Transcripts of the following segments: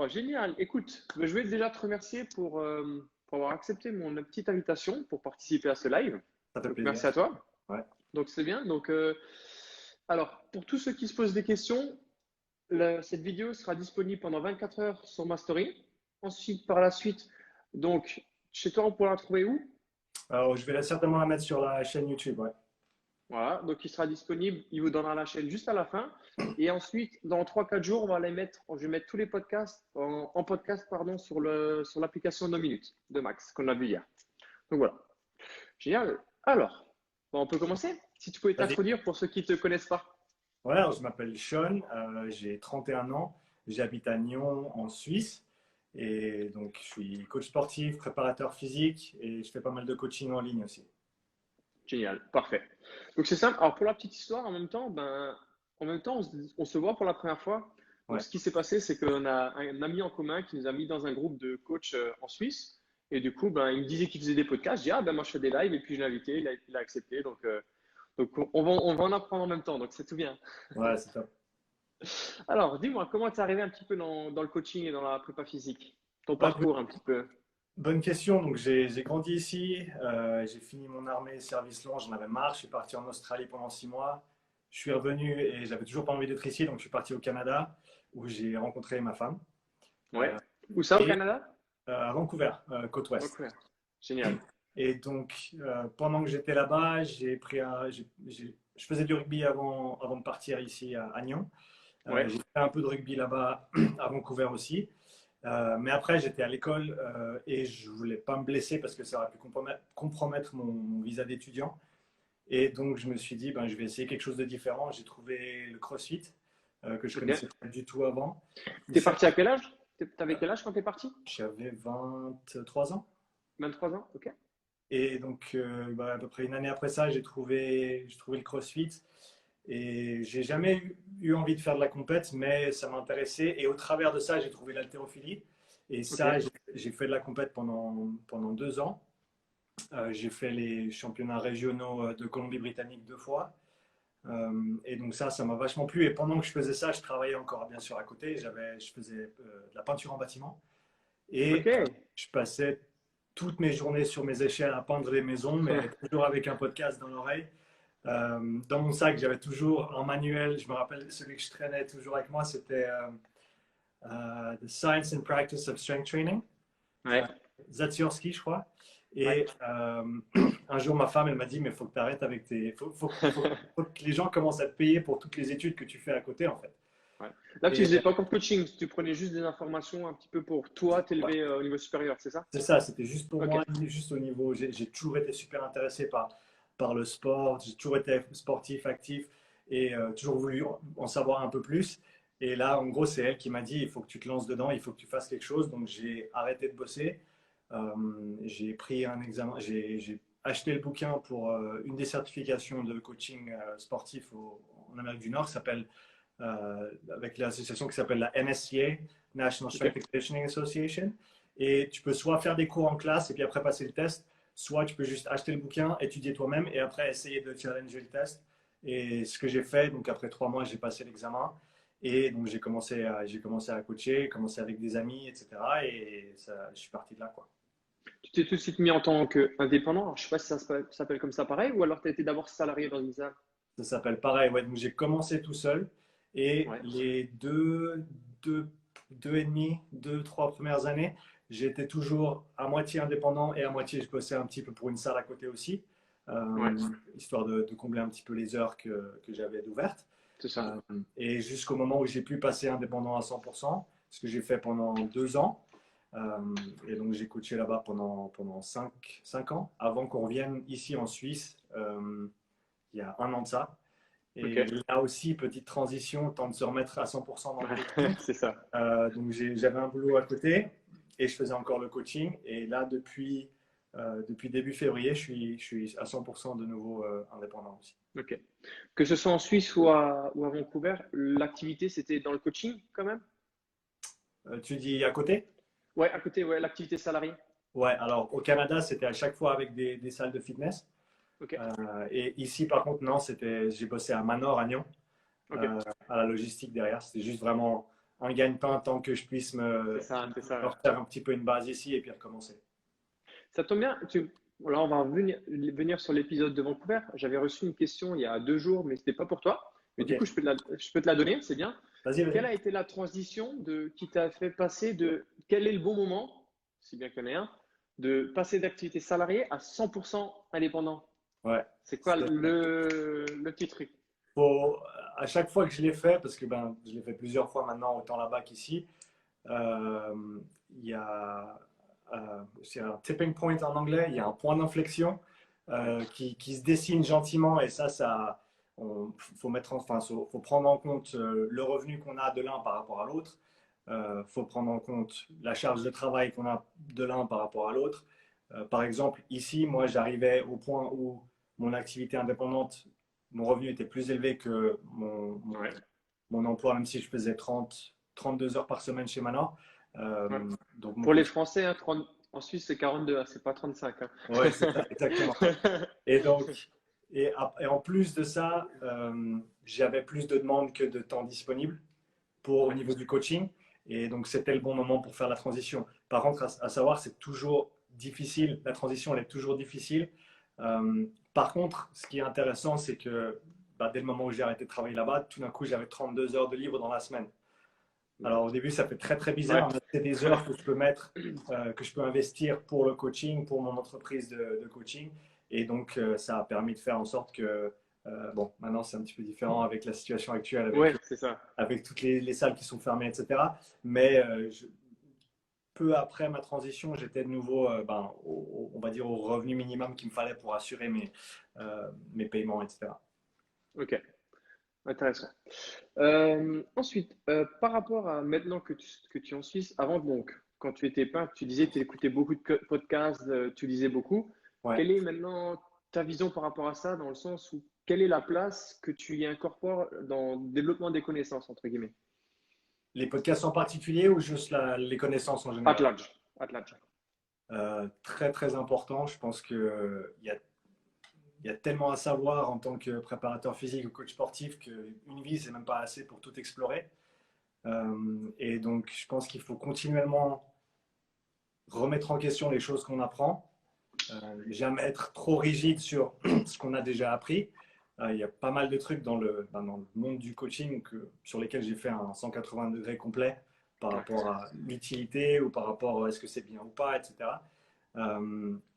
Alors, génial. Écoute, je vais déjà te remercier pour avoir accepté mon petite invitation pour participer à ce live. Ça fait Donc, plaisir. merci à toi. Ouais. Donc, c'est bien. Donc, alors, pour tous ceux qui se posent des questions, cette vidéo sera disponible pendant 24 heures sur ma story. Ensuite, par la suite, donc, chez toi, on pourra la trouver où? Alors, je vais certainement la mettre sur la chaîne YouTube. Ouais. Voilà, donc il sera disponible, il vous donnera la chaîne juste à la fin. Et ensuite, dans 3 4 jours, je vais mettre tous les podcasts en podcast pardon, sur l'application 2 minutes de Max qu'on a vu hier. Donc voilà, génial. Alors, on peut commencer. Si tu pouvais Vas-y. t'introduire pour ceux qui ne te connaissent pas. Ouais, alors, je m'appelle Sean, j'ai 31 ans, j'habite à Nyon en Suisse et donc je suis coach sportif, préparateur physique et je fais pas mal de coaching en ligne aussi. Génial, parfait. Donc c'est simple. Alors pour la petite histoire, en même temps, on se voit pour la première fois. Donc Ouais, ce qui s'est passé, c'est qu'on a un ami en commun qui nous a mis dans un groupe de coachs en Suisse. Et du coup, il me disait qu'il faisait des podcasts. Je dis, ah ben moi je fais des lives et puis je l'ai invité, il a accepté. Donc on va en apprendre en même temps. Donc c'est tout bien. ouais, c'est top. Alors dis-moi, comment tu es arrivé un petit peu dans le coaching et dans la prépa physique? Ton Ouais, parcours un petit peu. bonne question. Donc j'ai grandi ici, j'ai fini mon armée, service long, j'en avais marre. Je suis parti en Australie pendant 6 mois. Je suis revenu et j'avais toujours pas envie d'être ici, donc je suis parti au Canada où j'ai rencontré ma femme. Ouais. Euh, Où ça au et Canada? à Vancouver, côte ouest. Ok. Génial. Et donc, pendant que j'étais là-bas, je faisais du rugby avant de partir ici à Nyon. Ouais. J'ai fait un peu de rugby là-bas à Vancouver aussi. Mais après, j'étais à l'école et je voulais pas me blesser parce que ça aurait pu compromettre mon visa d'étudiant. Et donc, je me suis dit, ben, je vais essayer quelque chose de différent. J'ai trouvé le CrossFit que je Ok. connaissais pas du tout avant. T'es parti à quel âge? T'avais quel âge quand t'es parti? J'avais 23 ans. 23 ans, ok. Et donc, à peu près une année après ça, j'ai trouvé le CrossFit. Et j'ai jamais eu envie de faire de la compète, mais ça m'intéressait. Et au travers de ça, j'ai trouvé l'haltérophilie. Et Ok, ça, j'ai fait de la compète pendant 2 ans. J'ai fait les championnats régionaux de Colombie-Britannique 2 fois. Et donc ça m'a vachement plu. Et pendant que je faisais ça, je travaillais encore bien sûr à côté. Je faisais de la peinture en bâtiment. Et ok. je passais toutes mes journées sur mes échelles à peindre les maisons, mais toujours avec un podcast dans l'oreille. Dans mon sac, j'avais toujours un manuel. Je me rappelle, celui que je traînais toujours avec moi, c'était The Science and Practice of Strength Training, euh, Ouais, Zatiorski, je crois. ouais, Et un jour, ma femme, elle m'a dit, mais il faut que tu arrêtes avec tes... faut que les gens commencent à te payer pour toutes les études que tu fais à côté, en fait. ouais. Là, tu Et faisais pas comme coaching, tu prenais juste des informations un petit peu pour toi ouais, t'élever au niveau supérieur, c'est ça? c'est ça, c'était juste pour Ok, moi, juste au niveau... J'ai toujours été super intéressé par le sport, j'ai toujours été sportif, actif et toujours voulu en savoir un peu plus. Et là, en gros, c'est elle qui m'a dit, il faut que tu te lances dedans, il faut que tu fasses quelque chose. Donc, j'ai arrêté de bosser. J'ai pris un examen, j'ai acheté le bouquin pour une des certifications de coaching sportif en Amérique du Nord, qui s'appelle, avec l'association qui s'appelle la NSCA, National ok. Strength and Conditioning Association. Et tu peux soit faire des cours en classe et puis après passer le test, soit tu peux juste acheter le bouquin, étudier toi-même et après essayer de challenger le test. Et ce que j'ai fait, donc après 3 mois, j'ai passé l'examen. Et donc j'ai commencé à coacher, commencé avec des amis, etc. Et ça, je suis parti de là, quoi. Tu t'es tout de suite mis en tant qu'indépendant. Alors, je sais pas si s'appelle comme ça pareil, ou alors tu étais d'abord salarié dans une salle. Ça s'appelle pareil. Ouais, donc j'ai commencé tout seul et Ouais, les deux et demi, 2, 3 premières années, j'étais toujours à moitié indépendant et à moitié je bossais un petit peu pour une salle à côté aussi, ouais, euh, histoire de combler un petit peu les heures que j'avais d'ouvertes. c'est ça. Et jusqu'au moment où j'ai pu passer indépendant à 100%, ce que j'ai fait pendant 2 ans. Euh, et donc j'ai coaché là-bas pendant 5 ans, avant qu'on revienne ici en Suisse, il y a un an de ça. Ok, Et là aussi, petite transition, temps de se remettre à 100% dans le coaching. c'est ça. Donc j'avais un boulot à côté et je faisais encore le coaching. Et là, depuis début février, je suis à 100% de nouveau indépendant aussi. Ok. Que ce soit en Suisse ou à Vancouver, l'activité c'était dans le coaching quand même? Tu dis à côté? Ouais, à côté, ouais, l'activité salariée. Ouais, alors au Canada, c'était à chaque fois avec des salles de fitness. Ok, Et ici, par contre, non, j'ai bossé à Manor, à Nyon, ok, euh, à la logistique derrière. C'était juste vraiment un gagne-pain tant que je puisse C'est ça, c'est ça. leur faire un petit peu une base ici et puis recommencer. Ça tombe bien. Là, on va venir sur l'épisode de Vancouver. J'avais reçu une question il y a 2 jours, mais ce n'était pas pour toi. Mais Ok, du coup, je peux te la donner, c'est bien. vas-y, Quelle vas-y. a été la transition qui t'a fait passer de quel est le bon moment, si bien qu'il y en ait un, de passer d'activité salariée à 100% indépendant? Ouais. C'est quoi le petit truc? Faut, à chaque fois que je l'ai fait, parce que ben, je l'ai fait plusieurs fois maintenant, autant là-bas qu'ici, euh, il y a c'est un tipping point en anglais, il y a un point d'inflexion Ouais. qui se dessine gentiment et faut faut prendre en compte le revenu qu'on a de l'un par rapport à l'autre. Faut prendre en compte la charge de travail qu'on a de l'un par rapport à l'autre. Par exemple, ici, moi, j'arrivais au point où mon activité indépendante, mon revenu était plus élevé que Ouais. mon emploi, même si je faisais 32 heures par semaine chez Manor. Ouais. Donc mon Pour les coach, Français, hein, en Suisse, c'est 42, hein, c'est pas 35, hein. ouais, c'est ça, exactement. Et donc, et en plus de ça, j'avais plus de demandes que de temps disponible au Ouais. niveau du coaching. Et donc, c'était le bon moment pour faire la transition. Par contre, à savoir, c'est toujours difficile. La transition, elle est toujours difficile. Par contre, ce qui est intéressant, c'est que bah, dès le moment où j'ai arrêté de travailler là-bas, tout d'un coup, j'avais 32 heures de libre dans la semaine. Alors au début, ça fait très très Ouais. bizarre, mais c'est des heures que je peux mettre, que je peux investir pour le coaching, pour mon entreprise de coaching. Et donc, ça a permis de faire en sorte que, bon, maintenant c'est un petit peu différent avec la situation actuelle, Ouais, c'est ça. avec toutes les salles qui sont fermées, etc. Mais peu après ma transition, j'étais de nouveau, on va dire, au revenu minimum qu'il me fallait pour assurer mes paiements, etc. Ok, intéressant. Ensuite, par rapport à maintenant que tu es en Suisse, avant donc, quand tu étais pas, tu disais que tu écoutais beaucoup de podcasts, tu lisais beaucoup. Ouais. Quelle est maintenant ta vision par rapport à ça, dans le sens où quelle est la place que tu y incorpores dans le développement des connaissances, entre guillemets? Les podcasts en particulier ou juste les connaissances en At général? large, at large. Très très important. Je pense il y a tellement à savoir en tant que préparateur physique ou coach sportif qu'une vie, c'est même pas assez pour tout explorer. Et donc, je pense qu'il faut continuellement remettre en question les choses qu'on apprend, jamais être trop rigide sur ce qu'on a déjà appris. Il y a pas mal de trucs dans le monde du coaching sur lesquels j'ai fait un 180 degrés complet par Ouais. rapport à l'utilité ou par rapport à est-ce que c'est bien ou pas, etc.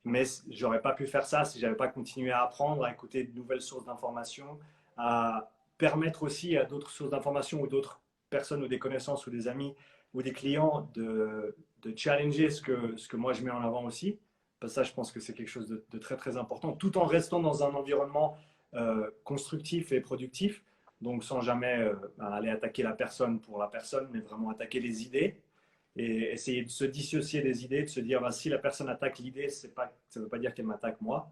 Mais j'aurais pas pu faire ça si j'avais pas continué à apprendre, à écouter de nouvelles sources d'informations, à permettre aussi à d'autres sources d'informations ou d'autres personnes ou des connaissances ou des amis ou des clients de challenger ce que moi je mets en avant aussi. Parce que ça, je pense que c'est quelque chose de très très important, tout en restant dans un environnement constructif et productif. Donc sans jamais aller attaquer la personne pour la personne, mais vraiment attaquer les idées et essayer de se dissocier des idées, de se dire bah, si la personne attaque l'idée, ça ne veut pas dire qu'elle m'attaque moi.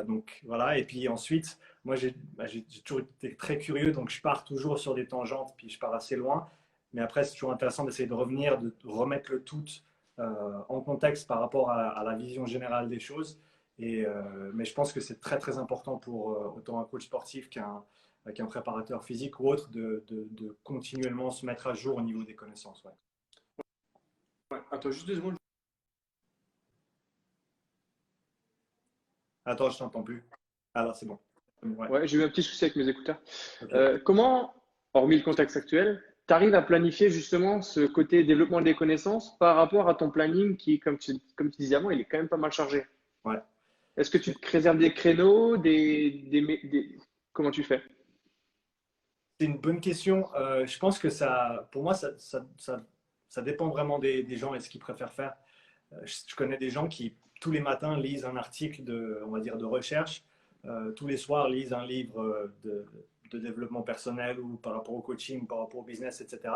Donc voilà, et puis ensuite, moi j'ai toujours été très curieux, donc je pars toujours sur des tangentes, puis je pars assez loin. Mais après, c'est toujours intéressant d'essayer de revenir, de remettre le tout en contexte par rapport à la vision générale des choses. Mais je pense que c'est très très important pour autant un coach sportif qu'un préparateur physique ou autre de continuellement se mettre à jour au niveau des connaissances. Ouais. Ouais. Attends, juste 2 secondes. Attends, je t'entends plus. Alors c'est bon. Ouais. Ouais, j'ai eu un petit souci avec mes écouteurs. Ok. Comment, hormis le contexte actuel, tu arrives à planifier justement ce côté développement des connaissances par rapport à ton planning qui, comme tu disais avant, il est quand même pas mal chargé. Ouais. Est-ce que tu te réserves des créneaux, comment tu fais? C'est une bonne question. Je pense que pour moi, ça dépend vraiment des gens et ce qu'ils préfèrent faire. Je connais des gens qui, tous les matins, lisent un article on va dire, de recherche, tous les soirs, lisent un livre de développement personnel ou par rapport au coaching, par rapport au business, etc.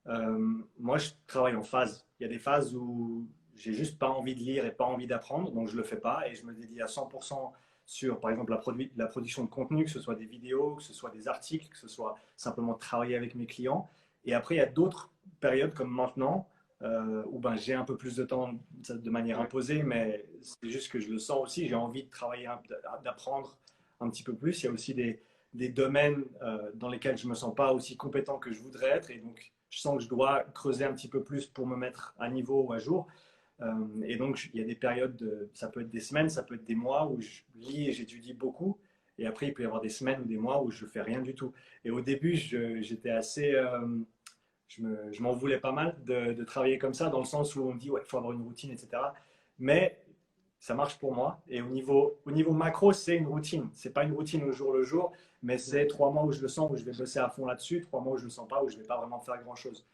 Moi, je travaille en phase. Il y a des phases où j'ai juste pas envie de lire et pas envie d'apprendre, donc je le fais pas et je me dédie à 100% sur, par exemple, la production de contenu, que ce soit des vidéos, que ce soit des articles, que ce soit simplement travailler avec mes clients. Et après, il y a d'autres périodes comme maintenant où ben, j'ai un peu plus de temps de manière Ouais. imposée, mais c'est juste que je le sens aussi. J'ai envie de travailler, d'apprendre un petit peu plus. Il y a aussi des domaines dans lesquels je me sens pas aussi compétent que je voudrais être et donc je sens que je dois creuser un petit peu plus pour me mettre à niveau ou à jour. Et donc, il y a des périodes, ça peut être des semaines, ça peut être des mois où je lis et j'étudie beaucoup. Et après, il peut y avoir des semaines ou des mois où je ne fais rien du tout. Et au début, j'étais assez. Je m'en voulais pas mal de travailler comme ça, dans le sens où on me dit, ouais, il faut avoir une routine, etc. Mais ça marche pour moi. Et au niveau macro, c'est une routine. C'est pas une routine au jour le jour, mais c'est 3 mois où je le sens, où je vais bosser à fond là-dessus, 3 mois où je le sens pas, où je vais pas vraiment faire grand-chose.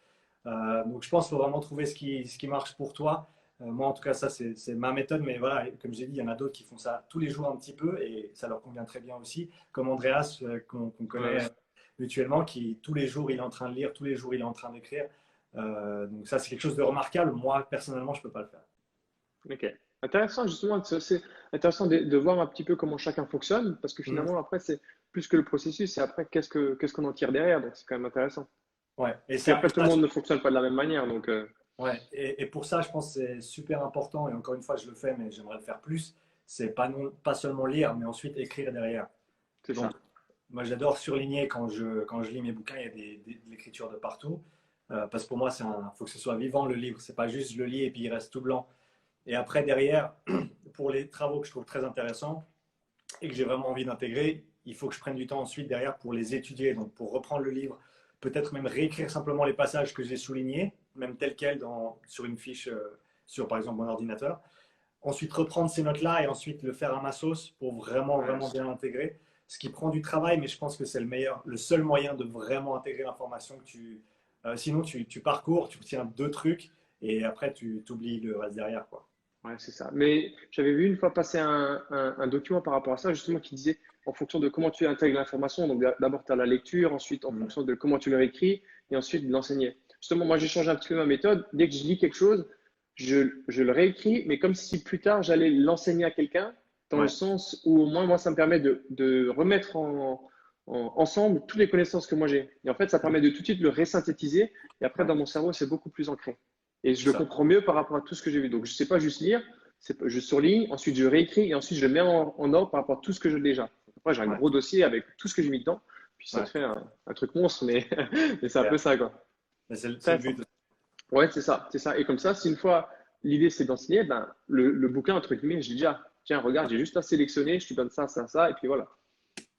Donc je pense qu'il faut vraiment trouver ce qui marche pour toi. Moi, en tout cas, ça, c'est ma méthode. Mais voilà, comme j'ai dit, il y en a d'autres qui font ça tous les jours un petit peu et ça leur convient très bien aussi. Comme Andreas, qu'on connaît mutuellement, qui tous les jours, il est en train de lire, tous les jours, il est en train d'écrire. Donc ça, c'est quelque chose de remarquable. Moi, personnellement, je ne peux pas le faire. Ok. Intéressant, justement, c'est intéressant de voir un petit peu comment chacun fonctionne, parce que Mm. finalement, après, c'est plus que le processus, c'est après qu'est-ce qu'on en tire derrière, donc c'est quand même intéressant. Ouais. Et Puis ça, après, tout le monde ne fonctionne pas de la même manière, donc ouais. Et pour ça, je pense que c'est super important. Et encore une fois, je le fais, mais j'aimerais le faire plus. C'est pas, pas seulement lire, mais ensuite écrire derrière. c'est Donc, ça. moi, j'adore surligner quand je lis mes bouquins. Il y a de l'écriture de partout. Parce que pour moi, faut que ce soit vivant le livre. C'est pas juste je le lis et puis il reste tout blanc. Et après, derrière, pour les travaux que je trouve très intéressants et que j'ai vraiment envie d'intégrer, il faut que je prenne du temps ensuite derrière pour les étudier. Donc, pour reprendre le livre, peut-être même réécrire simplement les passages que j'ai soulignés, même tel quel sur une fiche, sur par exemple mon ordinateur. Ensuite, reprendre ces notes-là et ensuite le faire à ma sauce pour vraiment, Ouais, vraiment bien l'intégrer. Ce qui prend du travail, mais je pense que c'est le seul moyen de vraiment intégrer l'information que sinon, tu parcours, tu retiens 2 trucs et après, tu oublies le reste derrière, quoi. ouais, c'est ça. Mais j'avais vu une fois passer un document par rapport à ça, justement, qui disait en fonction de comment tu intègres l'information, donc d'abord tu as la lecture, ensuite en Mm. fonction de comment tu le réécris, et ensuite de l'enseigner. Justement, moi j'ai changé un petit peu ma méthode. Dès que je lis quelque chose, je le réécris, mais comme si plus tard j'allais l'enseigner à quelqu'un, dans le Ouais, sens où au moins moi ça me permet de remettre ensemble toutes les connaissances que moi j'ai. Et en fait, ça permet de tout de suite le résynthétiser, et après ouais, dans mon cerveau c'est beaucoup plus ancré. Et c'est je le ça. comprends mieux par rapport à tout ce que j'ai vu. Donc, je ne sais pas juste lire, je surligne, ensuite je réécris et ensuite je le mets en ordre par rapport à tout ce que j'ai déjà. Après, j'ai un Ouais, gros dossier avec tout ce que j'ai mis dedans, puis ça te ouais, fait un truc monstre, mais, mais c'est un peu super. ça, quoi. Mais c'est le Intéressant. but. Ouais, c'est ça, c'est ça. Et comme ça, si une fois l'idée c'est d'enseigner, ben, le bouquin, entre guillemets, je dis déjà, tiens, regarde, j'ai juste à sélectionner, je te donne ça, ça, ça, et puis voilà.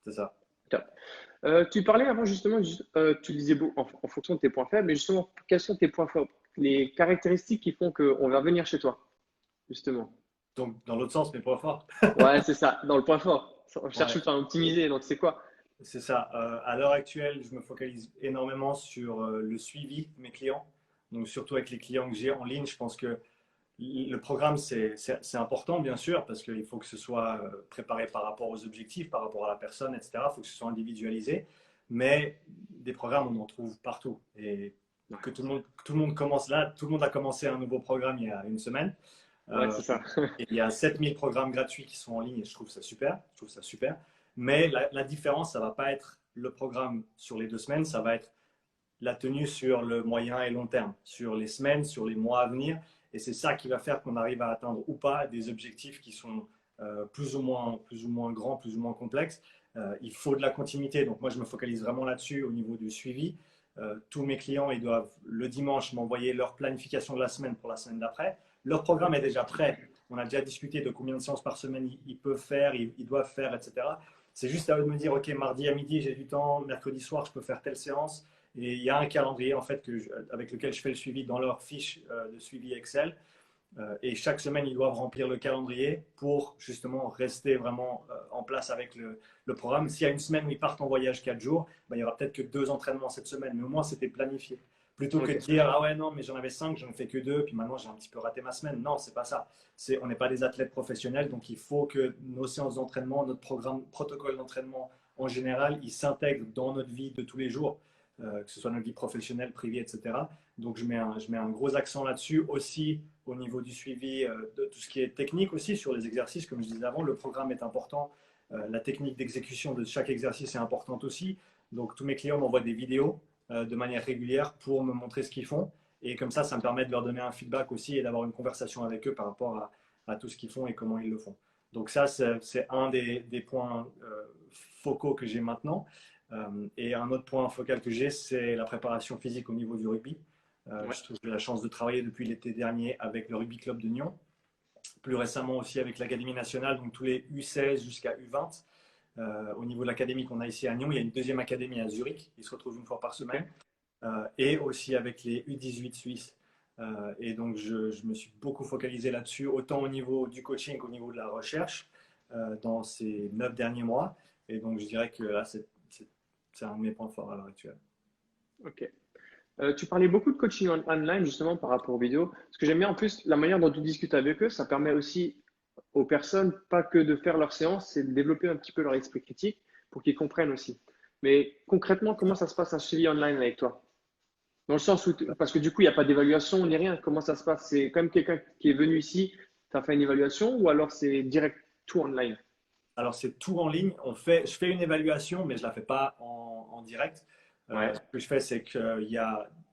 C'est ça. Top. Tu parlais avant justement, tu disais en fonction de tes points faibles, mais justement, quels sont tes points forts? Les caractéristiques qui font qu'on va venir chez toi, justement. Donc, dans l'autre sens, mes points forts. Ouais, c'est ça, dans le point fort. On cherche tout Ouais, le temps à optimiser, donc c'est quoi? c'est ça. À l'heure actuelle, je me focalise énormément sur le suivi de mes clients. Donc, surtout avec les clients que j'ai en ligne, je pense que le programme, c'est important, bien sûr, parce qu'il faut que ce soit préparé par rapport aux objectifs, par rapport à la personne, etc. Il faut que ce soit individualisé. Mais des programmes, on en trouve partout. Et Ouais, que tout le monde commence là, tout le monde a commencé un nouveau programme il y a une semaine. ouais, Euh, c'est ça. et il y a 7000 programmes gratuits qui sont en ligne et je trouve ça super. Je trouve ça super. Mais la différence, ça ne va pas être le programme sur les 2 semaines, ça va être la tenue sur le moyen et long terme, sur les semaines, sur les mois à venir. Et c'est ça qui va faire qu'on arrive à atteindre ou pas des objectifs qui sont plus ou moins grands, plus ou moins complexes. Il faut de la continuité. Donc moi, je me focalise vraiment là-dessus au niveau du suivi. Tous mes clients, ils doivent le dimanche m'envoyer leur planification de la semaine pour la semaine d'après. Leur programme est déjà prêt. On a déjà discuté de combien de séances par semaine ils peuvent faire, ils doivent faire, etc. C'est juste à eux de me dire, OK, mardi à midi, j'ai du temps, mercredi soir, je peux faire telle séance. Et il y a un calendrier en fait avec lequel je fais le suivi dans leur fiche de suivi Excel. Et chaque semaine, ils doivent remplir le calendrier pour justement rester vraiment en place avec le programme. S'il y a une semaine où ils partent en voyage 4 jours, ben, il n'y aura peut-être que 2 entraînements cette semaine, mais au moins c'était planifié. Plutôt que de Ok. dire, ah ouais, non, mais j'en avais 5, j'en ai fait que 2, puis maintenant j'ai un petit peu raté ma semaine. Non, c'est pas ça. On n'est pas des athlètes professionnels, donc il faut que nos séances d'entraînement, notre programme, protocole d'entraînement en général, il s'intègre dans notre vie de tous les jours, que ce soit notre vie professionnelle, privée, etc. Donc je mets un gros accent là-dessus aussi au niveau du suivi de tout ce qui est technique aussi sur les exercices. Comme je disais avant, le programme est important. La technique d'exécution de chaque exercice est importante aussi. Donc tous mes clients m'envoient des vidéos de manière régulière pour me montrer ce qu'ils font. Et comme ça me permet de leur donner un feedback aussi et d'avoir une conversation avec eux par rapport à tout ce qu'ils font et comment ils le font. Donc ça, c'est un des points focaux que j'ai maintenant. Et un autre point focal que j'ai, c'est la préparation physique au niveau du rugby. Ouais. J'ai eu la chance de travailler depuis l'été dernier avec le Rugby Club de Nyon, plus récemment aussi avec l'Académie nationale, donc tous les U16 jusqu'à U20. Au niveau de l'académie qu'on a ici à Nyon, il y a une deuxième académie à Zurich, ils se retrouvent une fois par semaine, Ok. et aussi avec les U18 suisses. Et donc je me suis beaucoup focalisé là-dessus, autant au niveau du coaching qu'au niveau de la recherche dans ces 9 derniers mois. Et donc je dirais que là, c'est un de mes points forts à l'heure actuelle. Ok. Tu parlais beaucoup de coaching online justement par rapport aux vidéos. Ce que j'aime bien en plus, la manière dont tu discutes avec eux, ça permet aussi aux personnes pas que de faire leur séance, c'est de développer un petit peu leur esprit critique pour qu'ils comprennent aussi. Mais concrètement, comment ça se passe un suivi online avec toi? Dans le sens où, parce que du coup, il n'y a pas d'évaluation ni rien. Comment ça se passe? C'est comme quelqu'un qui est venu ici, tu as fait une évaluation ou alors c'est direct tout online? Alors, c'est tout en ligne. Je fais une évaluation, mais je ne la fais pas en direct. Ouais, Ce que je fais, c'est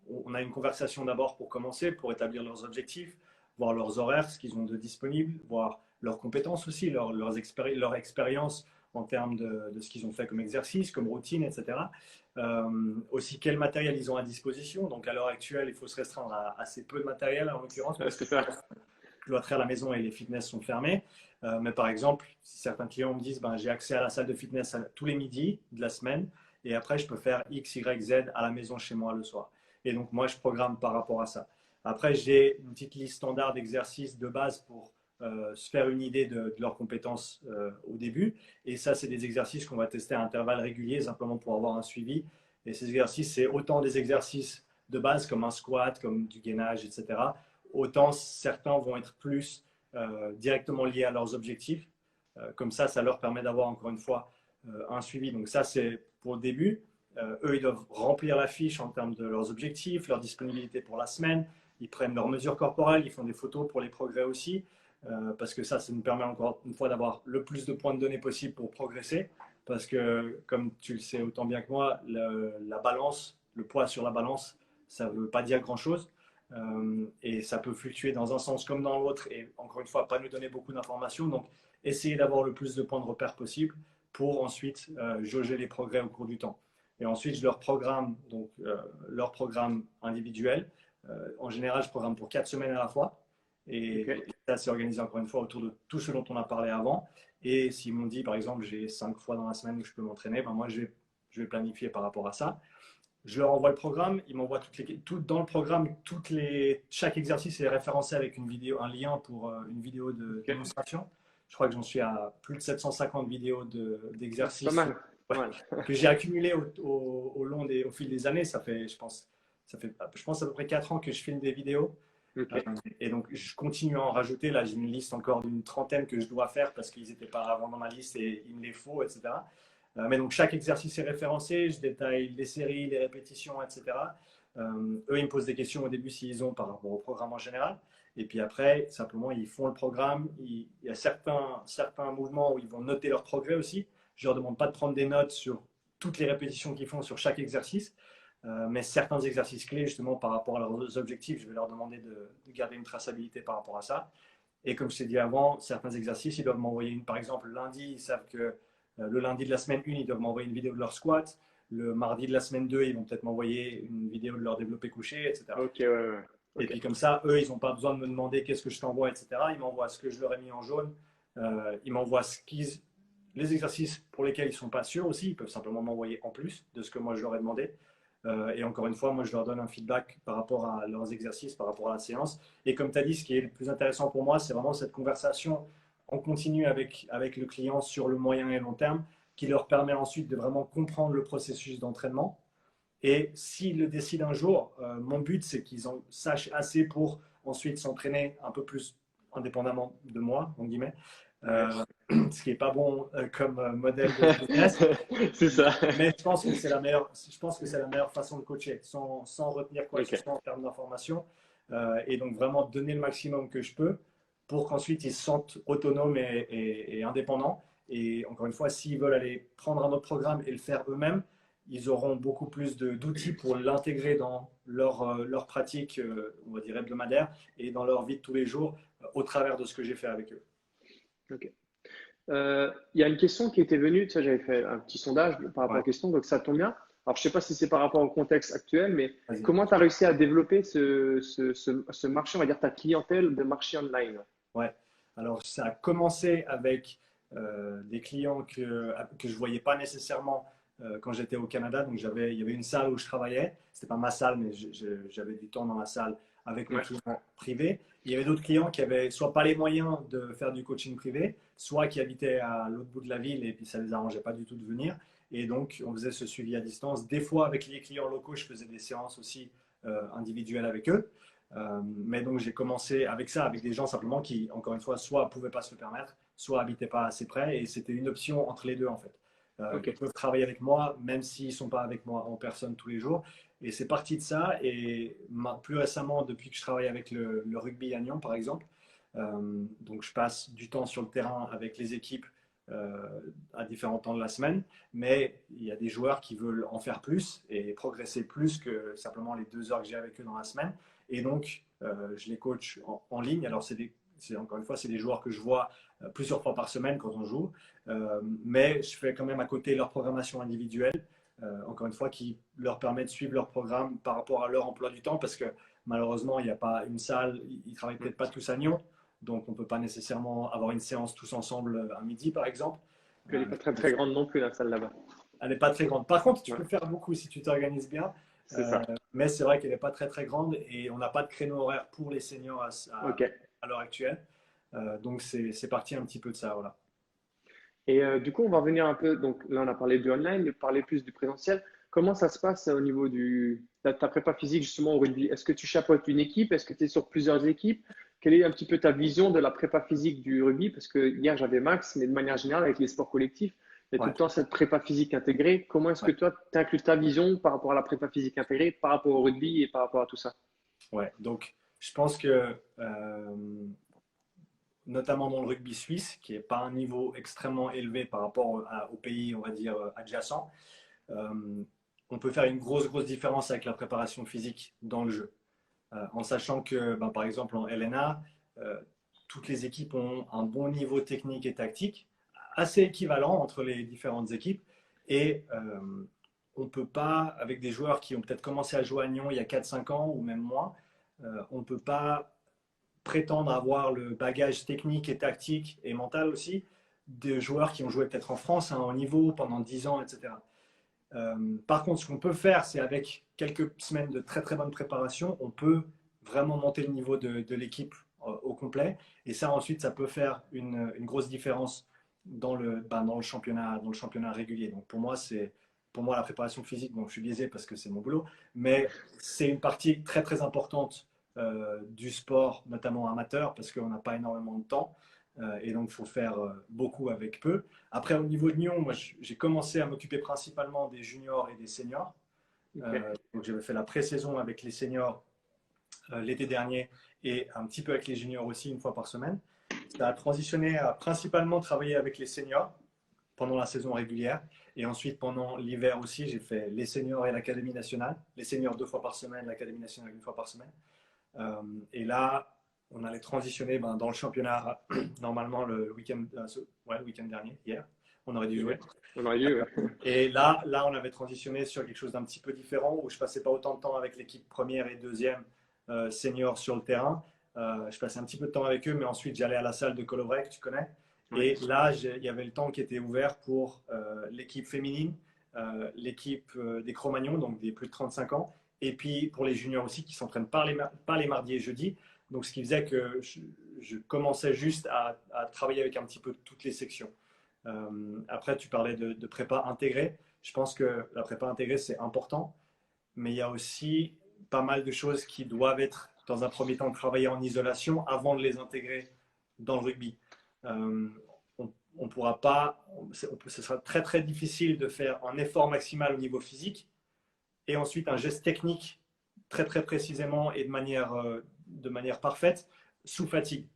on a une conversation d'abord pour commencer, pour établir leurs objectifs, voir leurs horaires, ce qu'ils ont de disponible, voir leurs compétences aussi, leur expérience en termes de ce qu'ils ont fait comme exercice, comme routine, etc. Aussi, quel matériel ils ont à disposition. Donc, à l'heure actuelle, il faut se restreindre à assez peu de matériel, en l'occurrence, parce que c'est ça. cloîtré à la maison et les fitness sont fermés. Mais par exemple, si certains clients me disent ben, j'ai accès à la salle de fitness tous les midis de la semaine et après je peux faire X, Y, Z à la maison chez moi le soir. Et donc moi je programme par rapport à ça. Après j'ai une petite liste standard d'exercices de base pour se faire une idée de leurs compétences au début. Et ça c'est des exercices qu'on va tester à intervalles réguliers simplement pour avoir un suivi. Et ces exercices c'est autant des exercices de base comme un squat, comme du gainage, etc. Autant certains vont être plus directement liés à leurs objectifs. Comme ça leur permet d'avoir encore une fois un suivi. Donc ça, c'est pour le début. Eux, ils doivent remplir la fiche en termes de leurs objectifs, leur disponibilité pour la semaine. Ils prennent leurs mesures corporelles, ils font des photos pour les progrès aussi, parce que ça nous permet encore une fois d'avoir le plus de points de données possible pour progresser. Parce que, comme tu le sais autant bien que moi, la balance, le poids sur la balance, ça ne veut pas dire grand-chose. Et ça peut fluctuer dans un sens comme dans l'autre et encore une fois pas nous donner beaucoup d'informations. Donc essayer d'avoir le plus de points de repère possible pour ensuite jauger les progrès au cours du temps. Et ensuite je leur programme donc leur programme individuel. En général je programme pour 4 semaines à la fois et Ok. ça c'est organisé encore une fois autour de tout ce dont on a parlé avant. Et s'ils m'ont dit par exemple j'ai 5 fois dans la semaine où je peux m'entraîner, ben moi je vais planifier par rapport à ça. Je leur envoie le programme, ils m'envoient dans le programme, chaque exercice est référencé avec une vidéo, un lien pour une vidéo de Ok. démonstration. Je crois que j'en suis à plus de 750 vidéos Ah, c'est pas d'exercices mal. Pas mal. que j'ai accumulées au fil des années. Je pense à peu près 4 ans que je filme des vidéos. Ok. Et donc, je continue à en rajouter. Là, j'ai une liste encore d'une trentaine que je dois faire parce qu'ils n'étaient pas avant dans ma liste et il me les faut, etc. Mais donc, chaque exercice est référencé. Je détaille les séries, les répétitions, etc. Eux, ils me posent des questions au début s'ils ont par rapport au programme en général. Et puis après, simplement, ils font le programme. Il y a certains mouvements où ils vont noter leur progrès aussi. Je ne leur demande pas de prendre des notes sur toutes les répétitions qu'ils font sur chaque exercice. Mais certains exercices clés, justement, par rapport à leurs objectifs, je vais leur demander de garder une traçabilité par rapport à ça. Et comme je t'ai dit avant, certains exercices, ils doivent m'envoyer par exemple, lundi, ils savent que le lundi de la semaine 1, ils doivent m'envoyer une vidéo de leur squat. Le mardi de la semaine 2, ils vont peut-être m'envoyer une vidéo de leur développé couché, etc. Ok, ouais, ouais. Et Ok. puis comme ça, eux, ils n'ont pas besoin de me demander qu'est-ce que je t'envoie, etc. Ils m'envoient ce que je leur ai mis en jaune. Ils m'envoient les exercices pour lesquels ils ne sont pas sûrs aussi. Ils peuvent simplement m'envoyer en plus de ce que moi je leur ai demandé. Et encore une fois, moi je leur donne un feedback par rapport à leurs exercices, par rapport à la séance. Et comme tu as dit, ce qui est le plus intéressant pour moi, c'est vraiment cette conversation en continu avec le client sur le moyen et long terme qui leur permet ensuite de vraiment comprendre le processus d'entraînement et s'ils le décident un jour, mon but, c'est qu'ils en sachent assez pour ensuite s'entraîner un peu plus indépendamment de moi, en guillemets. Ouais. Ce qui n'est pas bon comme modèle de business. C'est ça. Mais je pense que c'est la meilleure façon de coacher, sans retenir quoi que ce Ok. soit en termes d'information. Et donc vraiment donner le maximum que je peux pour qu'ensuite ils se sentent autonomes et indépendants. Et encore une fois, s'ils veulent aller prendre un autre programme et le faire eux-mêmes, ils auront beaucoup plus d'outils pour l'intégrer dans leur pratique, on va dire hebdomadaire, et dans leur vie de tous les jours, au travers de ce que j'ai fait avec eux. Ok. Il y a une question qui était venue, tu sais, j'avais fait un petit sondage par rapport Ouais, aux questions, donc ça tombe bien. Alors, je ne sais pas si c'est par rapport au contexte actuel, mais vas-y. comment tu as réussi à développer ce marché, on va dire ta clientèle de marché online? Ouais. Alors, ça a commencé avec des clients que je ne voyais pas nécessairement quand j'étais au Canada. Donc, il y avait une salle où je travaillais. Ce n'était pas ma salle, mais j'avais du temps dans la salle avec mes Ouais, clients privés. Il y avait d'autres clients qui avaient soit pas les moyens de faire du coaching privé, soit qui habitaient à l'autre bout de la ville et puis ça ne les arrangeait pas du tout de venir. Et donc, on faisait ce suivi à distance. Des fois, avec les clients locaux, je faisais des séances aussi individuelles avec eux. Mais donc j'ai commencé avec ça, avec des gens simplement qui, encore une fois, soit ne pouvaient pas se le permettre, soit habitaient pas assez près, et c'était une option entre les deux en fait. Ils ok. peuvent travailler avec moi, même s'ils ne sont pas avec moi en personne tous les jours. Et c'est parti de ça. Et plus récemment, depuis que je travaille avec le rugby à Nyon, par exemple, donc je passe du temps sur le terrain avec les équipes euh, à différents temps de la semaine, mais il y a des joueurs qui veulent en faire plus et progresser plus que simplement les 2 heures que j'ai avec eux dans la semaine. Et donc, je les coach en ligne. Alors, encore une fois, c'est des joueurs que je vois plusieurs fois par semaine quand on joue. Mais je fais quand même à côté leur programmation individuelle, encore une fois, qui leur permet de suivre leur programme par rapport à leur emploi du temps, parce que malheureusement, il n'y a pas une salle, ils ne travaillent Hmm. peut-être pas tous à Nyon, donc on ne peut pas nécessairement avoir une séance tous ensemble à midi, par exemple. Elle n'est pas très très grande non plus, la salle là-bas. Elle n'est pas très grande. Par contre, tu Ouais, peux faire beaucoup si tu t'organises bien. c'est Euh, ça. mais c'est vrai qu'elle n'est pas très très grande et on n'a pas de créneau horaire pour les seniors Ok. à l'heure actuelle. Donc c'est parti un petit peu de ça. Voilà. Et du coup, on va revenir un peu. Donc là, on a parlé du online, mais parler plus du présentiel. Comment ça se passe au niveau de ta prépa physique justement au rugby? Est-ce que tu chapeautes une équipe? Est-ce que tu es sur plusieurs équipes? Quelle est un petit peu ta vision de la prépa physique du rugby? Parce que hier, j'avais Max, mais de manière générale, avec les sports collectifs, il y a tout Ouais, le temps cette prépa physique intégrée. Comment est-ce que ouais, toi, tu inclus ta vision par rapport à la prépa physique intégrée, par rapport au rugby et par rapport à tout ça? ouais. Donc je pense que notamment dans le rugby suisse, qui n'est pas un niveau extrêmement élevé par rapport aux pays, on va dire, adjacents, euh, on peut faire une grosse différence avec la préparation physique dans le jeu. En sachant que, ben, par exemple, en LNA, euh, toutes les équipes ont un bon niveau technique et tactique, assez équivalent entre les différentes équipes. Et on ne peut pas, avec des joueurs qui ont peut-être commencé à jouer à Nyon il y a 4-5 ans ou même moins, on ne peut pas prétendre avoir le bagage technique et tactique et mental aussi de joueurs qui ont joué peut-être en France à un haut niveau pendant 10 ans, etc. Par contre, ce qu'on peut faire, c'est avec quelques semaines de très très bonne préparation, on peut vraiment monter le niveau de l'équipe au complet. Et ça, ensuite, ça peut faire une grosse différence dans le championnat régulier. Donc pour moi la préparation physique. Donc je suis biaisé parce que c'est mon boulot, mais c'est une partie très très importante du sport, notamment amateur, parce qu'on n'a pas énormément de temps. Et donc, il faut faire beaucoup avec peu. Après, au niveau de Nyon, moi, j'ai commencé à m'occuper principalement des juniors et des seniors. Ok. Donc, j'avais fait la pré-saison avec les seniors l'été dernier et un petit peu avec les juniors aussi, une fois par semaine. Ça a transitionné à principalement travailler avec les seniors pendant la saison régulière. Et ensuite, pendant l'hiver aussi, j'ai fait les seniors et l'Académie nationale. Les seniors 2 fois par semaine, l'Académie nationale 1 fois par semaine. Euh, et là, on allait transitionner dans le championnat normalement ouais, le week-end dernier, hier. On aurait dû Ok. jouer. On aurait dû. Ouais. Et là, on avait transitionné sur quelque chose d'un petit peu différent où je passais pas autant de temps avec l'équipe première et deuxième senior sur le terrain. Je passais un petit peu de temps avec eux, mais ensuite j'allais à la salle de Colovrec, tu connais. Ouais. Et là, il y avait le temps qui était ouvert pour l'équipe féminine, l'équipe des Cro-Magnons, donc des plus de 35 ans, et puis pour les juniors aussi qui s'entraînent par les mardis et jeudis. Donc ce qui faisait que je commençais juste à travailler avec un petit peu toutes les sections. Après, tu parlais de prépa intégrée. Je pense que la prépa intégrée, c'est important, mais il y a aussi pas mal de choses qui doivent être, dans un premier temps, travaillées en isolation avant de les intégrer dans le rugby. Euh, on pourra pas, ce sera très très difficile de faire un effort maximal au niveau physique et ensuite un geste technique très très précisément et de manière parfaite sous fatigue.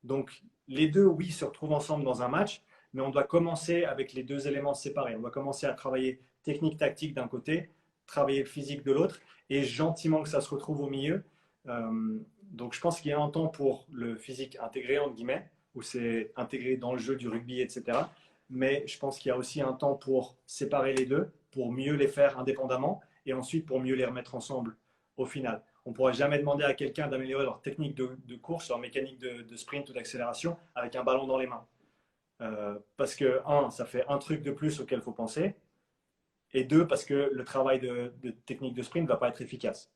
Donc les deux, oui, se retrouvent ensemble dans un match, mais on doit commencer avec les deux éléments séparés. On doit commencer à travailler technique tactique d'un côté, travailler physique de l'autre, et gentiment que ça se retrouve au milieu. Donc je pense qu'il y a un temps pour le physique intégré, entre guillemets, où c'est intégré dans le jeu du rugby, etc. Mais je pense qu'il y a aussi un temps pour séparer les deux, pour mieux les faire indépendamment et ensuite pour mieux les remettre ensemble au final. On ne pourra jamais demander à quelqu'un d'améliorer leur technique de course, leur mécanique de sprint ou d'accélération avec un ballon dans les mains. Parce que, un, ça fait un truc de plus auquel il faut penser, et deux, parce que le travail de technique de sprint ne va pas être efficace.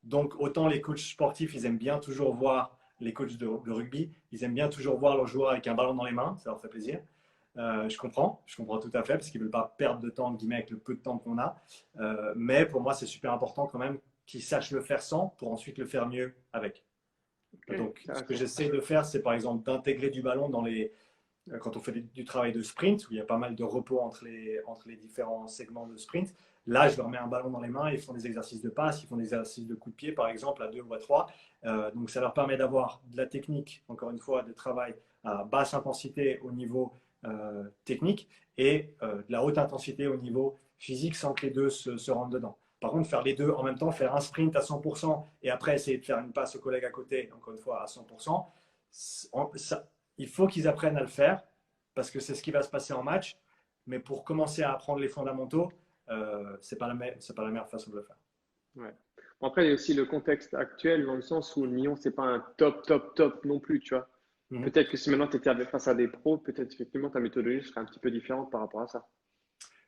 Donc, autant les coachs sportifs, ils aiment bien toujours voir, les coachs de rugby, ils aiment bien toujours voir leurs joueurs avec un ballon dans les mains, ça leur fait plaisir. Je comprends tout à fait, parce qu'ils ne veulent pas perdre de temps, entre guillemets, avec le peu de temps qu'on a. Mais pour moi, c'est super important quand même qu'ils sachent le faire sans, pour ensuite le faire mieux avec. Ok, Donc, ce que intéressant. j'essaie de faire, c'est par exemple d'intégrer du ballon quand on fait du travail de sprint, où il y a pas mal de repos entre les différents segments de sprint. Là, je leur mets un ballon dans les mains, ils font des exercices de passe, ils font des exercices de coup de pied, par exemple, à 2 ou à 3. Donc, ça leur permet d'avoir de la technique, encore une fois, de travail à basse intensité au niveau technique et de la haute intensité au niveau physique sans que les deux se rentrent dedans. Par contre, faire les deux en même temps, faire un sprint à 100% et après essayer de faire une passe au collègue à côté, encore une fois à 100%, il faut qu'ils apprennent à le faire parce que c'est ce qui va se passer en match. Mais pour commencer à apprendre les fondamentaux, c'est pas la meilleure façon de le faire. Ouais. Bon, après, il y a aussi le contexte actuel dans le sens où Lyon, c'est pas un top, top, top non plus, tu vois. Mhm. Peut-être que si maintenant tu étais face à des pros, peut-être effectivement ta méthodologie serait un petit peu différente par rapport à ça.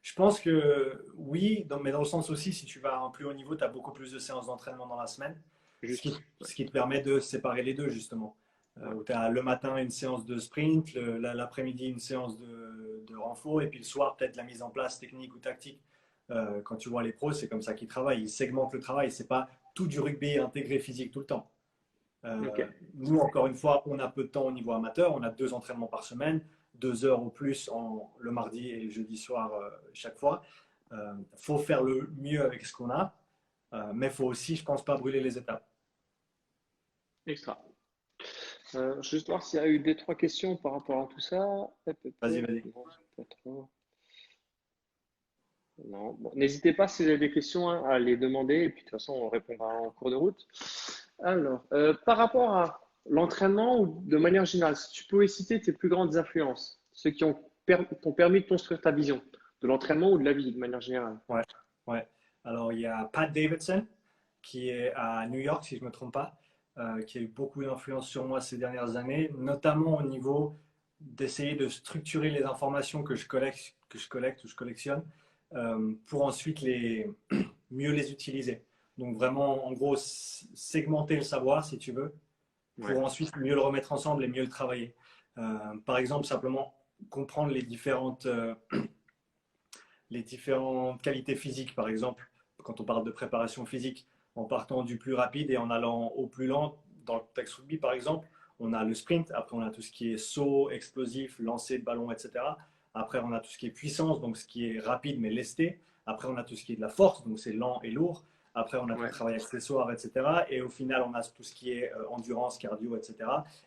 Je pense que oui, mais dans le sens aussi, si tu vas à un plus haut niveau, tu as beaucoup plus de séances d'entraînement dans la semaine, ce qui, Juste. Ouais. ce qui te permet de séparer les deux, justement. Ouais. Où tu as le matin une séance de sprint, l'après-midi une séance de renfort, et puis le soir, peut-être la mise en place technique ou tactique. Quand tu vois les pros, c'est comme ça qu'ils travaillent. Ils segmentent le travail. C'est pas tout du rugby intégré physique tout le temps. Ok. Nous, encore une fois, on a peu de temps au niveau amateur. On a 2 entraînements par semaine, 2 heures au plus le mardi et le jeudi soir chaque fois. Il faut faire le mieux avec ce qu'on a, mais il faut aussi, je pense, pas brûler les étapes. Extra. Juste voir s'il y a eu des, trois questions par rapport à tout ça. Vas-y, vas-y. Non, pas trop. Non. Bon, n'hésitez pas si vous avez des questions hein, à les demander et puis de toute façon on répondra en cours de route. Alors, par rapport à l'entraînement ou de manière générale, si tu pouvais citer tes plus grandes influences, ceux qui t'ont permis de construire ta vision de l'entraînement ou de la vie de manière générale. Ouais, ouais. Alors, il y a Pat Davidson, qui est à New York, si je ne me trompe pas, qui a eu beaucoup d'influence sur moi ces dernières années, notamment au niveau d'essayer de structurer les informations que je collecte ou je collectionne pour ensuite mieux les utiliser. Donc vraiment, en gros, segmenter le savoir, si tu veux, Ouais, pour ensuite mieux le remettre ensemble et mieux le travailler. Par exemple, simplement comprendre les différentes qualités physiques, par exemple, quand on parle de préparation physique, en partant du plus rapide et en allant au plus lent. Dans le contexte rugby, par exemple, on a le sprint, après on a tout ce qui est saut, explosif, lancer de ballon, etc. Après, on a tout ce qui est puissance, donc ce qui est rapide mais lesté. Après, on a tout ce qui est de la force, donc c'est lent et lourd. Après, on a tout le ouais, travail accessoire, etc. Et au final, on a tout ce qui est endurance, cardio, etc.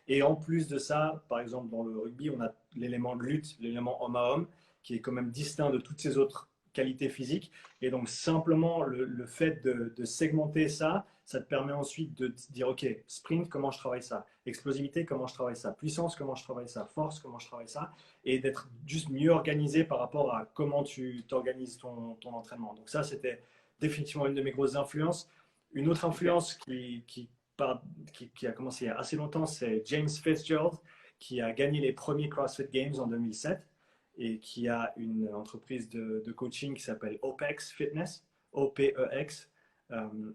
Et en plus de ça, par exemple, dans le rugby, on a l'élément de lutte, l'élément homme à homme, qui est quand même distinct de toutes ces autres qualités physiques. Et donc, simplement, le fait de segmenter ça, ça te permet ensuite de te dire, OK, sprint, comment je travaille ça? Explosivité, comment je travaille ça? Puissance, comment je travaille ça? Force, comment je travaille ça? Et d'être juste mieux organisé par rapport à comment tu t'organises ton entraînement. Donc ça, c'était définitivement une de mes grosses influences. Une autre ok, influence qui a commencé il y a assez longtemps, c'est James Fitzgerald, qui a gagné les premiers CrossFit Games en 2007 et qui a une entreprise de coaching qui s'appelle OPEX Fitness, OPEX.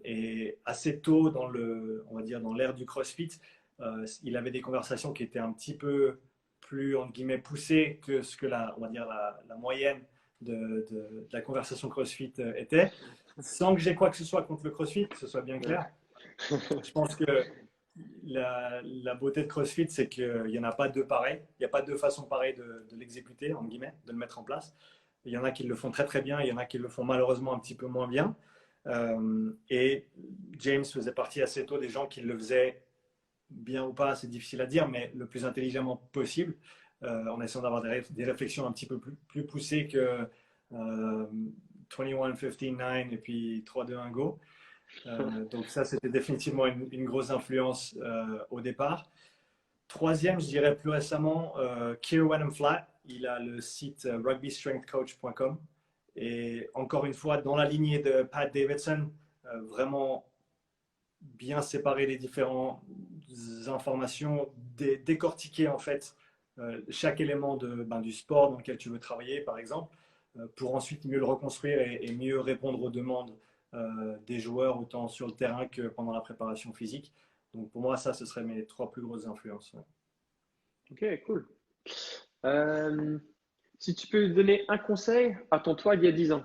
Et assez tôt on va dire, dans l'ère du CrossFit, il avait des conversations qui étaient un petit peu plus, entre guillemets, poussées que ce que on va dire, la moyenne de la conversation CrossFit était. Sans que j'ai quoi que ce soit contre le CrossFit, que ce soit bien ouais. clair, je pense que la beauté de CrossFit, c'est qu'il n'y en a pas deux pareils. Il n'y a pas deux façons pareilles de l'exécuter, en guillemets, de le mettre en place. Il y en a qui le font très très bien, il y en a qui le font malheureusement un petit peu moins bien. Et James faisait partie assez tôt des gens qui le faisaient bien ou pas, c'est difficile à dire, mais le plus intelligemment possible, en essayant d'avoir des réflexions un petit peu plus poussées que 21, 15, 9 et puis 3, 2, 1, go. Donc ça, c'était définitivement une grosse influence au départ. troisième, je dirais plus récemment, Keir Wenham-Flatt. Il a le site rugbystrengthcoach.com. Et encore une fois, dans la lignée de Pat Davidson, vraiment bien séparer les différentes informations, décortiquer en fait chaque élément du sport dans lequel tu veux travailler, par exemple, pour ensuite mieux le reconstruire et mieux répondre aux demandes des joueurs, autant sur le terrain que pendant la préparation physique. Donc pour moi, ça, ce seraient mes trois plus grosses influences. Ouais. Ok, cool. Euh, Si tu peux donner un conseil à ton toi il y a 10 ans.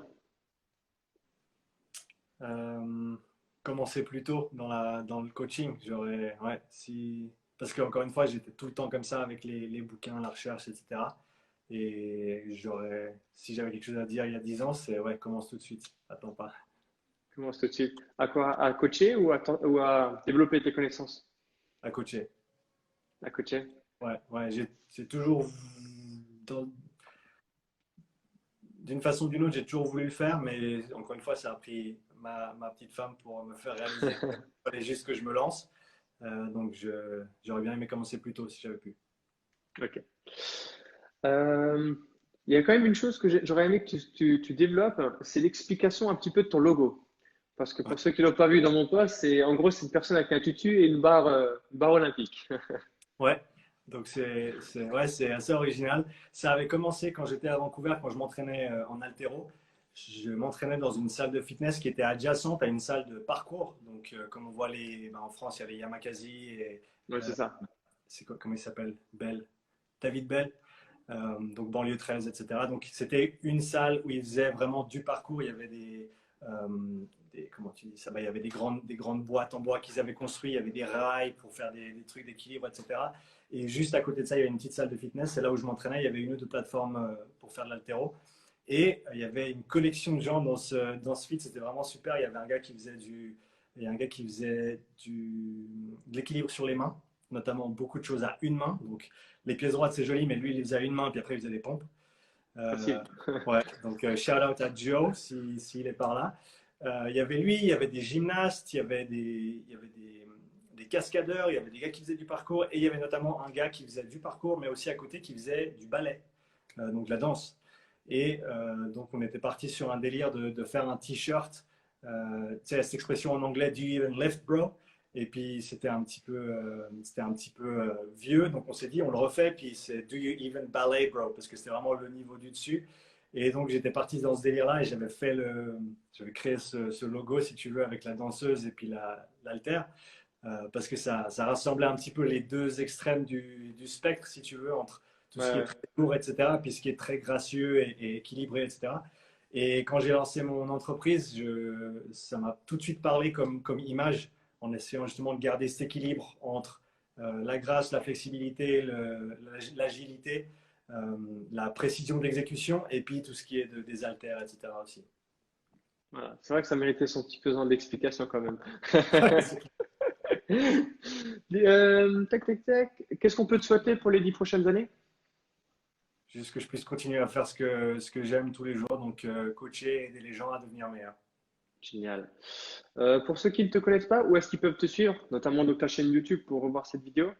Euh, Commencer plus tôt dans le coaching. Ouais, parce qu'encore une fois, j'étais tout le temps comme ça avec les bouquins, la recherche, etc. Et si j'avais quelque chose à dire il y a 10 ans, c'est ouais, commence tout de suite. Attends pas Commence tout de suite. À quoi? À coacher ou à développer tes connaissances? à coacher. À coacher. Ouais, ouais, j'ai toujours, dans- d'une façon ou d'une autre, j'ai toujours voulu le faire, mais encore une fois, ça a pris ma petite femme pour me faire réaliser qu'il fallait juste que je me lance. Donc, j'aurais bien aimé commencer plus tôt si j'avais pu. Ok. Euh, il y a quand même une chose que j'aurais aimé que tu développes, c'est l'explication un petit peu de ton logo. Parce que Ouais. pour ceux qui ne l'ont pas vu dans mon poste, c'est en gros c'est une personne avec un tutu et une barre olympique. Ouais. Donc, ouais, c'est assez original. Ça avait commencé quand j'étais à Vancouver, quand je m'entraînais en haltéro. Je m'entraînais dans une salle de fitness qui était adjacente à une salle de parcours. Donc, comme on voit en France, il y a les Yamakasi et Ouais, c'est ça. comment il s'appelle? David Bell. Donc banlieue 13, etc. Donc c'était une salle où ils faisaient vraiment du parcours. Il y avait comment tu dis ça? Il y avait des grandes boîtes en bois qu'ils avaient construites. Il y avait des rails pour faire des trucs d'équilibre, etc. Et juste à côté de ça, il y avait une petite salle de fitness. C'est là où je m'entraînais. Il y avait une ou deux plateformes pour faire de l'haltéro. Et il y avait une collection de gens dans ce fit. C'était vraiment super. Il y avait un gars qui faisait il y a un gars qui faisait de l'équilibre sur les mains, notamment beaucoup de choses à une main. Donc les pièces droites, c'est joli, mais lui, il les faisait à une main, puis après, il faisait des pompes. Euh, Facile. ouais, donc shout out à Joe s'il est par là. Il y avait lui, il y avait des gymnastes, il y avait des cascadeurs, il y avait des gars qui faisaient du parcours, et il y avait notamment un gars qui faisait du parcours, mais aussi à côté qui faisait du ballet, donc de la danse. Et donc on était parti sur un délire de faire un t-shirt, tu sais, cette expression en anglais, do you even lift, bro? Et puis c'était un petit peu vieux, donc on s'est dit on le refait, puis c'est Do you even ballet, bro? Parce que c'était vraiment le niveau du dessus. Et donc j'étais parti dans ce délire-là et j'avais créé ce logo, si tu veux, avec la danseuse et puis l'halter, parce que ça rassemblait un petit peu les deux extrêmes du spectre, si tu veux, entre tout ce qui est Ouais, très lourd, etc., puis ce qui est très gracieux et équilibré, etc. Et quand j'ai lancé mon entreprise, ça m'a tout de suite parlé comme image, en essayant justement de garder cet équilibre entre la grâce, la flexibilité, l'agilité, la précision d'exécution, et puis tout ce qui est des haltères, etc. aussi. voilà. C'est vrai que ça méritait son petit pesant d'explication quand même. Tac, tac, tac. Qu'est-ce qu'on peut te souhaiter pour les 10 prochaines années? Juste que je puisse continuer à faire ce que j'aime tous les jours, donc coacher, aider les gens à devenir meilleurs. Génial. Pour ceux qui ne te connaissent pas, où est-ce qu'ils peuvent te suivre, notamment dans ta chaîne YouTube pour revoir cette vidéo?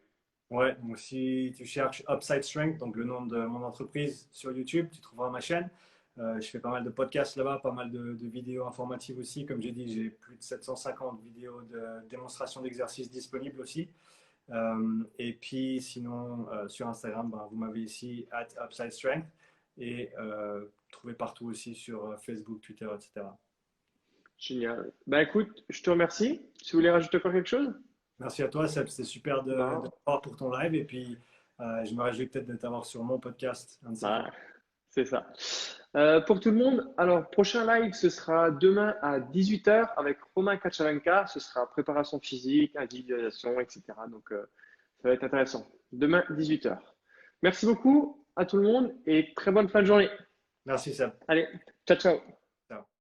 Ouais, donc si tu cherches Upside Strength, donc le nom de mon entreprise sur YouTube, tu trouveras ma chaîne. Je fais pas mal de podcasts là-bas, pas mal de vidéos informatives aussi. Comme j'ai dit, j'ai plus de 750 vidéos de démonstration d'exercices disponibles aussi. Et puis sinon, sur Instagram, ben, vous m'avez ici, @Upside Strength. Et trouvez partout aussi sur Facebook, Twitter, etc. Génial. Bah écoute, je te remercie. Si vous voulez rajouter encore quelque chose? Merci à toi, Seb. C'était super de Non. voir pour ton live. Et puis, je me réjouis peut-être de t'avoir sur mon podcast, un de ces Ah, quatre. c'est ça. Pour tout le monde, alors prochain live, ce sera demain à 18 h avec Romain Kachalenka. Ce sera préparation physique, individualisation, etc. Donc ça va être intéressant. Demain, 18 h. Merci beaucoup à tout le monde et très bonne fin de journée. Merci, Seb. Allez, ciao, ciao. Ciao.